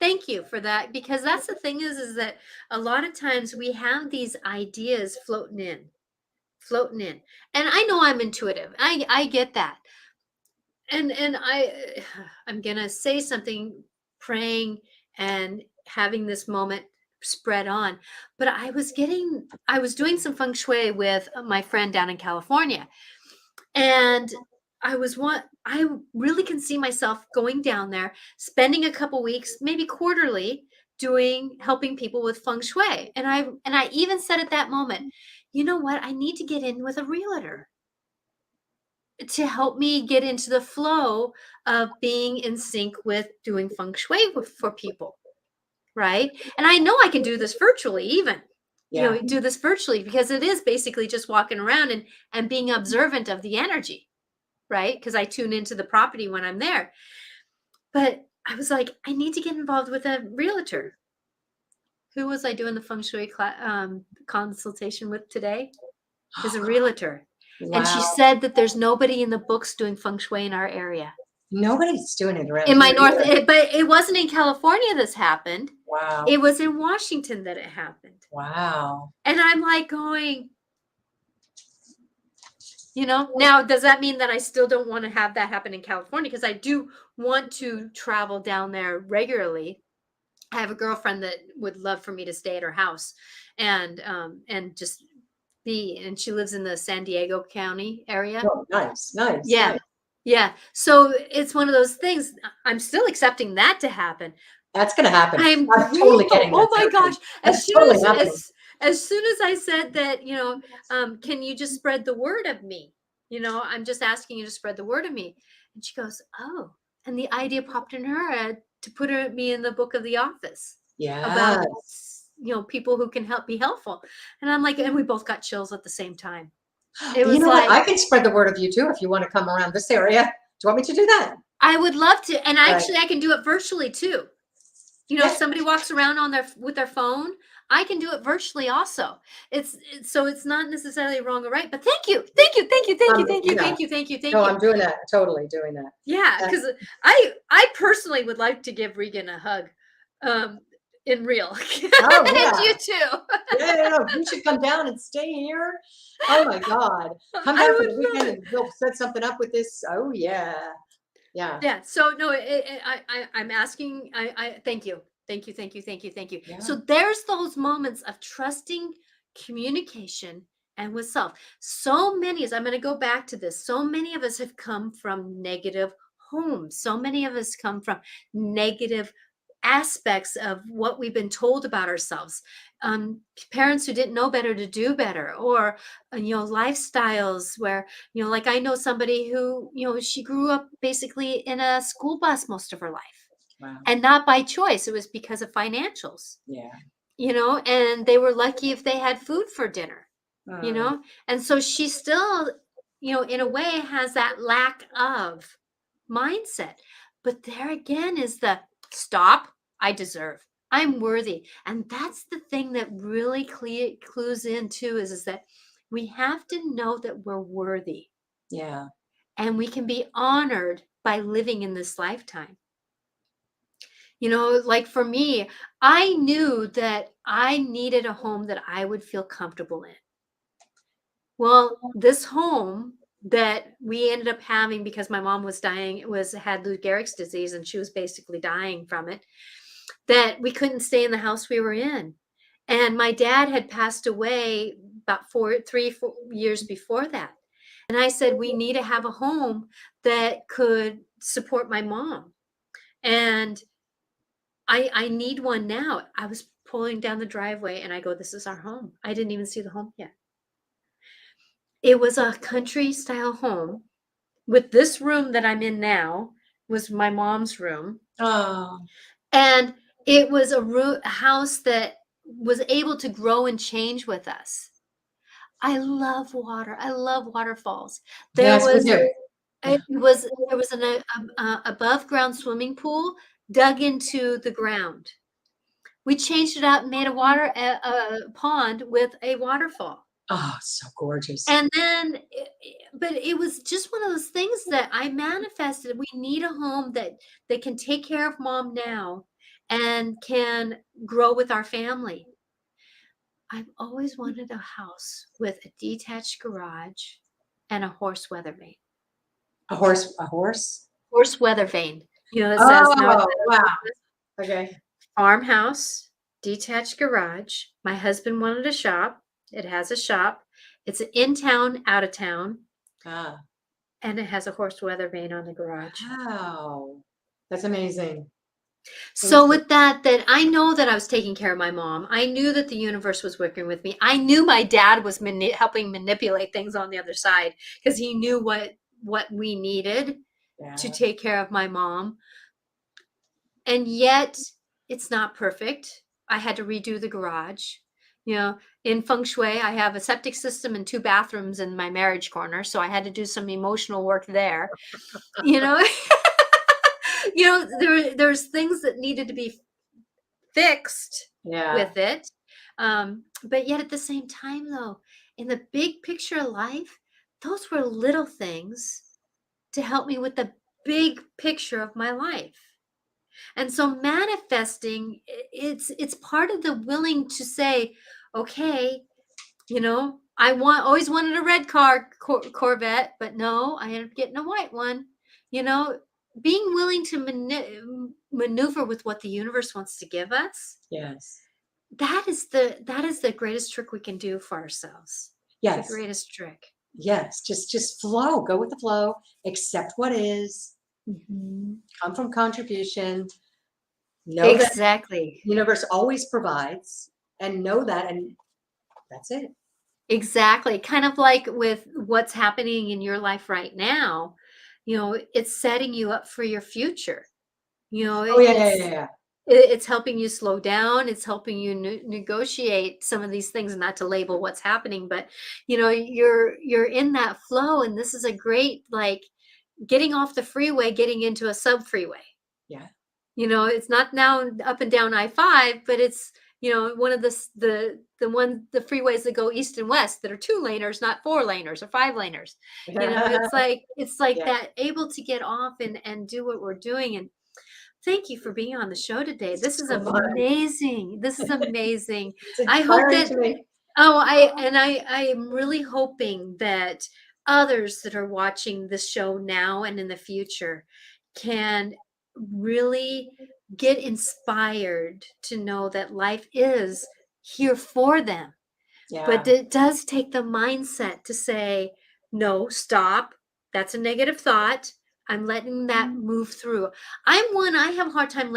Thank you for that, because that's the thing is that a lot of times we have these ideas floating in. And I know I'm intuitive. I get that. And I'm going to say something, praying and having this moment spread on. But I was doing some feng shui with my friend down in California. And I really can see myself going down there, spending a couple weeks, maybe quarterly, helping people with feng shui. And I even said at that moment, you know what? I need to get in with a realtor to help me get into the flow of being in sync with doing feng shui for people. Right. And I know I can do this virtually, even. Yeah. Do this virtually, because it is basically just walking around and being observant of the energy, right? Because I tune into the property when I'm there. But I was like, I need to get involved with a realtor. Who was I doing the feng shui consultation with today? Is a realtor. Wow. And she said that there's nobody in the books doing feng shui in our area. Nobody's doing it around in my here north, either. but it wasn't in California this happened. Wow. It was in Washington that it happened. Wow. And I'm like going, now does that mean that I still don't want to have that happen in California? Because I do want to travel down there regularly. I have a girlfriend that would love for me to stay at her house and just and she lives in the San Diego County area. Oh, nice, nice, Yeah. nice. Yeah. So it's one of those things. I'm still accepting that to happen. That's gonna happen. I'm I'm totally grateful. getting Oh that's my happening. gosh. As That's soon totally as happening. as soon as I said that, can you just spread the word of me? I'm just asking you to spread the word of me. And she goes, "Oh." And the idea popped in her head to put me in the book of The Office about Yes. people who can be helpful. And I'm like, and we both got chills at the same time. It You was know what? like, I can spread the word of you too if you want to come around this area. Do you want me to do that? I would love to. And Right. actually I can do it virtually too. If Yes. somebody walks around with their phone, I can do it virtually also. So it's not necessarily wrong or right, but thank you. Thank you. Thank you. Thank you. Thank you. Yeah. Thank you. Thank you. Thank No, you. I'm doing that. Totally doing that. Yeah, Uh, because I personally would like to give Regan a hug. In real. oh And yeah. you too. Yeah, no, you should come down and stay here. Oh my God. Come I down for would the love weekend it. and we'll set something up with this. Oh yeah. Yeah. Yeah. So no, I'm asking. I thank you, thank you, thank you, thank you, thank you. Yeah. So there's those moments of trusting communication and with self. So many, as I'm going to go back to this. So many of us have come from negative homes. So many of us come from negative aspects of what we've been told about ourselves. Parents who didn't know better to do better, or lifestyles where like I know somebody who, she grew up basically in a school bus most of her life, Wow. and not by choice. It was because of financials, Yeah. and they were lucky if they had food for dinner, Mm. and so she still, in a way has that lack of mindset. But there again is the stop, I deserve, I'm worthy. And that's the thing that really clues into is that we have to know that we're worthy, Yeah. and we can be honored by living in this lifetime. Like for me, I knew that I needed a home that I would feel comfortable in. Well, this home that we ended up having, because my mom was dying, had Lou Gehrig's disease, and she was basically dying from it, that we couldn't stay in the house we were in. And my dad had passed away about 4 years before that. And I said, we need to have a home that could support my mom. And I need one now. I was pulling down the driveway and I go, this is our home. I didn't even see the home yet. It was a country style home with this room that I'm in now was my mom's room. Oh. And it was a house that was able to grow and change with us. I love water. I love waterfalls. There Yes, we was do. there was an above ground swimming pool dug into the ground. We changed it out and made a pond with a waterfall. Oh, so gorgeous. And then, but it was just one of those things that I manifested. We need a home that can take care of mom now and can grow with our family. I've always wanted a house with a detached garage and a horse weather vane. A horse, a horse? Horse weather vane. It says no. Oh, wow. Okay. Farmhouse, detached garage. My husband wanted a shop. It has a shop. It's in town, out of town. Ah. And it has a horse weather vane on the garage. Wow. That's amazing. So with that I know that I was taking care of my mom. I knew that the universe was working with me. I knew my dad was helping manipulate things on the other side, because he knew what we needed to Yeah. take care of my mom. And yet it's not perfect. I had to redo the garage. In Feng Shui, I have a septic system and 2 bathrooms in my marriage corner. So I had to do some emotional work there. you know, there's things that needed to be fixed Yeah. with it. But yet at the same time, though, in the big picture of life, those were little things to help me with the big picture of my life. And so manifesting, it's part of the willing to say, okay, I always wanted a red Corvette, but no, I ended up getting a white one. You know, being willing to maneuver with what the universe wants to give us, Yes. that is the greatest trick we can do for ourselves. The Yes. greatest trick. Yes. Just flow. Go with the flow. Accept what is. Mhm. Come from contribution. Know that Exactly. the universe always provides, and know that, and that's it. Exactly. Kind of like with what's happening in your life right now, it's setting you up for your future. Oh yeah, yeah, It's yeah, yeah. it's helping you slow down. It's helping you negotiate some of these things, not to label what's happening, but you're in that flow, and this is a great, like, getting off the freeway, getting into a sub freeway. Yeah. It's not now up and down I-5, but it's, one of the freeways that go east and west that are two laners, not four laners or five laners. It's like Yeah. that, able to get off and do what we're doing. And thank you for being on the show today. This is So fun. amazing. This is amazing. It's I hope inspiring that to me. I am really hoping that others that are watching this show now and in the future can really get inspired to know that life is here for them. But Yeah. it does take the mindset to say, no, stop. That's a negative thought. I'm letting that move through. I have a hard time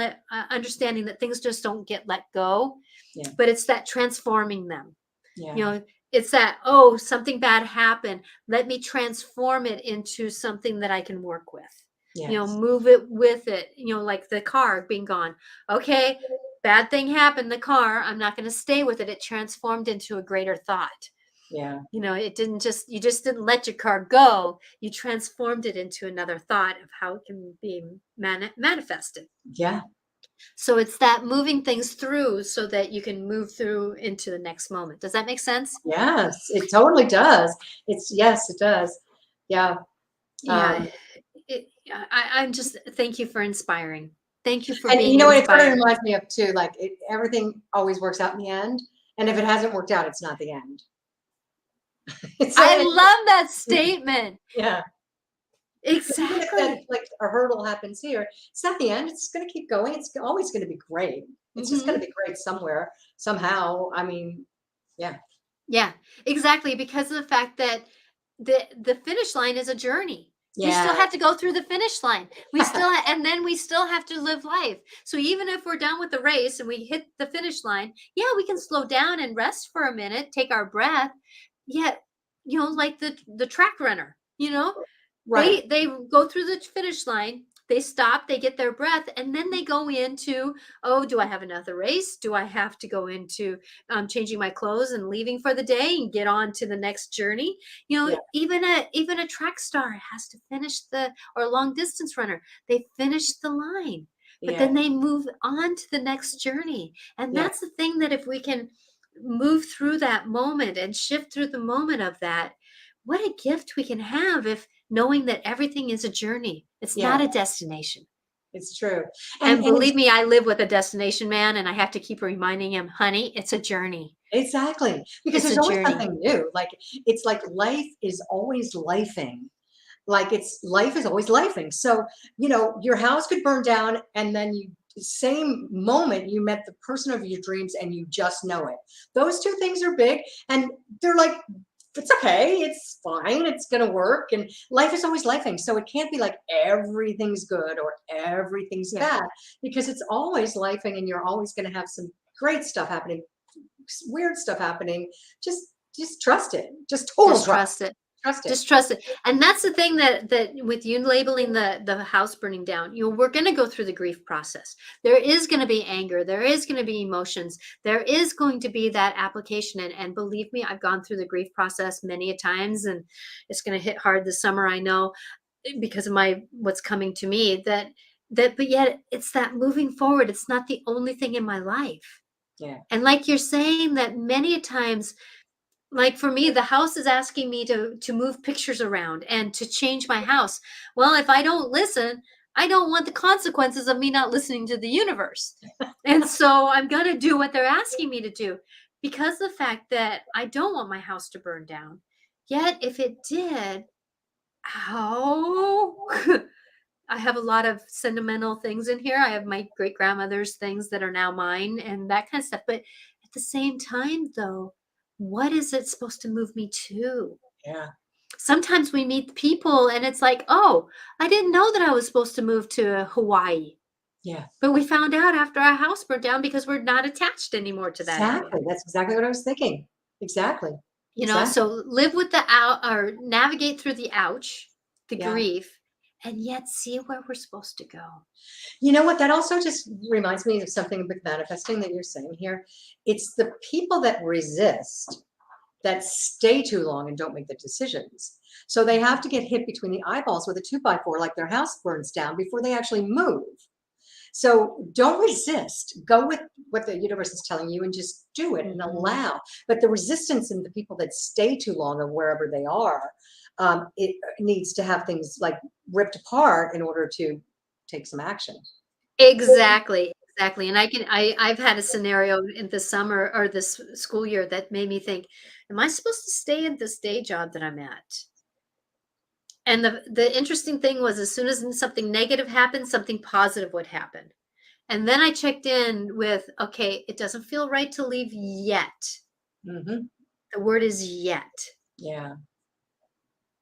understanding that things just don't get let go, Yeah. but it's that transforming them. Yeah. It's that, oh, something bad happened. Let me transform it into something that I can work with. Yes. Move it with it, like the car being gone. Okay, bad thing happened, the car. I'm not going to stay with it. It transformed into a greater thought. Yeah. It didn't you just didn't let your car go. You transformed it into another thought of how it can be manifested. Yeah. So it's that moving things through so that you can move through into the next moment. Does that make sense? Yes, it totally does. Yes, it does. Yeah. Yeah. Um, I'm just, thank you for inspiring. Thank you for and being it sort of inspired. reminds me of too, like everything always works out in the end. And if it hasn't worked out, it's not the end. So I love that statement. yeah. So even if that Exactly. like a hurdle happens here, it's not the end. It's going to keep going. It's always going to be great. It's just going Hmm. to be great somewhere, somehow. I mean, yeah. Yeah, exactly. Because of the fact that the finish line is a journey. You still Yeah. have to go through the finish line. And then we still have to live life. So even if we're done with the race and we hit the finish line, yeah, we can slow down and rest for a minute, take our breath. Yet, like the track runner, Right. they go through the finish line, they stop, they get their breath, and then they go into, oh, do I have another race? Do I have to go into changing my clothes and leaving for the day and get on to the next journey? Yeah. Even a track star has to finish or a long distance runner, they finish the line, but Yeah. then they move on to the next journey. And Yeah. that's the thing, that if we can move through that moment and shift through the moment of that, what a gift we can have, if knowing that everything is a journey. It's Yeah. not a destination. It's true. And And it's believe me, I live with a destination man, and I have to keep reminding him, honey, it's a journey. exactly because It's a there's always journey. something new. Like it's like life is always lifing. Like it's life is always lifing. So, your house could burn down and then same moment you met the person of your dreams and you just know it. Those two things are big and they're like, it's okay, it's fine, it's gonna work. And life is always lifing. So it can't be like everything's good or everything's Yeah. bad because it's always lifing and you're always gonna have some great stuff happening, weird stuff happening. Just trust it. Just total Just trust. trust it. Trust it. Just trust it. And that's the thing, that with you labeling the house burning down, we're going to go through the grief process. There is going to be anger. There is going to be emotions. There is going to be that application. And believe me, I've gone through the grief process many a times, and it's going to hit hard this summer, I know, because of what's coming to me, but yet it's that moving forward. It's not the only thing in my life. Yeah. And like you're saying, that many a times, like for me, the house is asking me to move pictures around and to change my house. Well, if I don't listen, I don't want the consequences of me not listening to the universe. And so I'm going to do what they're asking me to do because the fact that I don't want my house to burn down. Yet if it did, how I have a lot of sentimental things in here. I have my great grandmother's things that are now mine and that kind of stuff. But at the same time, though, what is it supposed to move me to? Yeah. Sometimes we meet people and it's like, oh, I didn't know that I was supposed to move to Hawaii. Yeah. But we found out after our house burned down because we're not attached anymore to that area. Exactly. That's exactly what I was thinking. Exactly. You know, Exactly. so live with the out or navigate through the ouch, the Yeah. grief, and yet see where we're supposed to go. You know what? That also just reminds me of something with manifesting that you're saying here. It's the people that resist that stay too long and don't make the decisions. So they have to get hit between the eyeballs with a 2x4, like their house burns down before they actually move. So don't resist. Go with what the universe is telling you and just do it and allow. But the resistance in the people that stay too long or wherever they are, it needs to have things like ripped apart in order to take some action. Exactly, exactly. And I've had a scenario in the summer or this school year that made me think, am I supposed to stay at this day job that I'm at? And the interesting thing was as soon as something negative happened, something positive would happen. And then I checked in with, okay, it doesn't feel right to leave yet. Hmm. The word is yet. Yeah.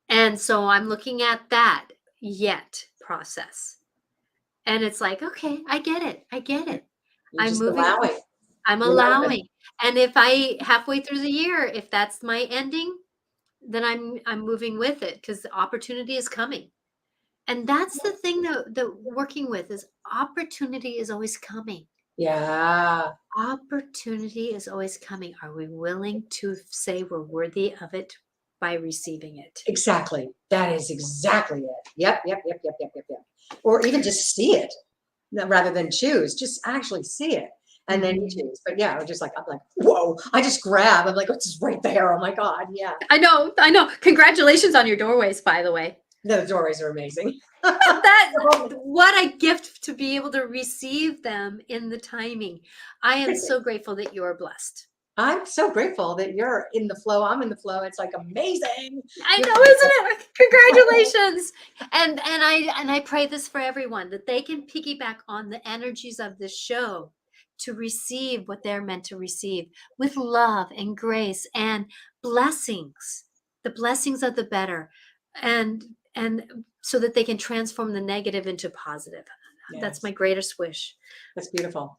And so I'm looking at that yet process. And it's like, okay, I get it. I get it. You're I'm just moving allowing. I'm You're open. allowing. And if I halfway through the year, if that's my ending, then I'm moving with it because the opportunity is coming. And that's the thing that working with is opportunity is always coming. Yeah. Opportunity is always coming. Are we willing to say we're worthy of it by receiving it? Exactly. That is exactly it. Yep. Yep. Yep. Yep. Yep. Yep. Yep. Or even just see it rather than choose. Just actually see it. And then you Mhm. choose. But yeah, I'm like, whoa. I just grab. I'm like, oh, it's just right there. Oh my God. Yeah. I know, I know. Congratulations on your doorways, by the way. The doorways are amazing. That what a gift to be able to receive them in the timing. I am so grateful that you are blessed. I'm so grateful that you're in the flow. I'm in the flow. It's like amazing. I You know, isn't it? Congratulations. And I pray this for everyone that they can piggyback on the energies of this show to receive what they're meant to receive with love and grace and blessings. The blessings of the better. And so that they can transform the negative into positive. That's Yes, my greatest wish. that's beautiful.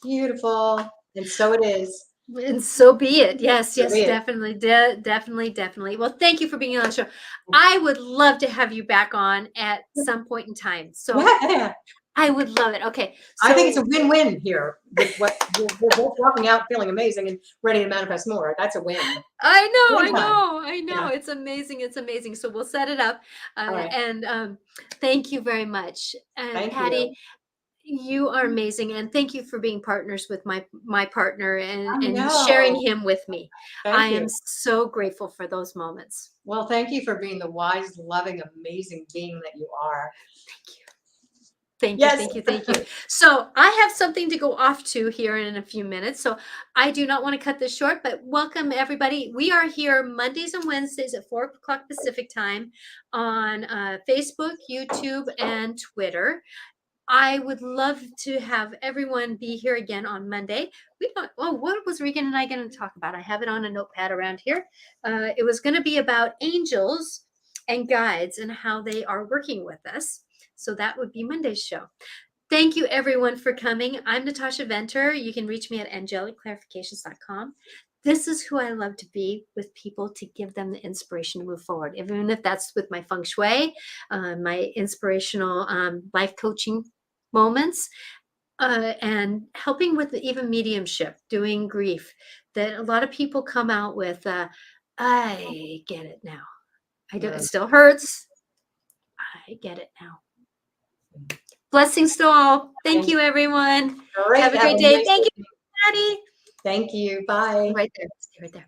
Beautiful. And so it is. And so be it. Yes, So yes, be it. definitely, definitely, definitely. Well, thank you for being on the show. I would love to have you back on at some point in time. So Yeah. I would love it. Okay, I think it's so a win-win here with what we're both walking out feeling amazing and ready to manifest more. That's a win. I know, I Anytime. know, I know. Yeah. It's amazing. It's amazing. So we'll set it up. All right. And thank you very much. And Thank Patty, you. you are amazing, and thank you for being partners with my partner I and sharing know. him with me. I Thank am you. so grateful for those moments. Well, thank you for being the wise, loving, amazing being that you are. Thank you. Thank you, Yes. thank you, thank you. So I have something to go off to here in a few minutes. So I do not want to cut this short, but welcome everybody. We are here Mondays and Wednesdays at 4 o'clock Pacific time on Facebook, YouTube, and Twitter. I would love to have everyone be here again on Monday. We don't. Oh, what was Regan and I going to talk about? I have it on a notepad around here. It was going to be about angels and guides and how they are working with us. So that would be Monday's show. Thank you, everyone, for coming. I'm Natasha Venter. You can reach me at angelicclarifications.com. This is who I love to be with people to give them the inspiration to move forward, even if that's with my Feng Shui, my inspirational life coaching moments, and helping with even mediumship, doing grief. That a lot of people come out with, I get it now. I do. It Mm. still hurts. I get it now. Blessings to all. Thank Thank you, everyone. Great. Have a Have great a day. nice Thank you, evening. Patty. Thank you. Bye. Right there. Stay right there.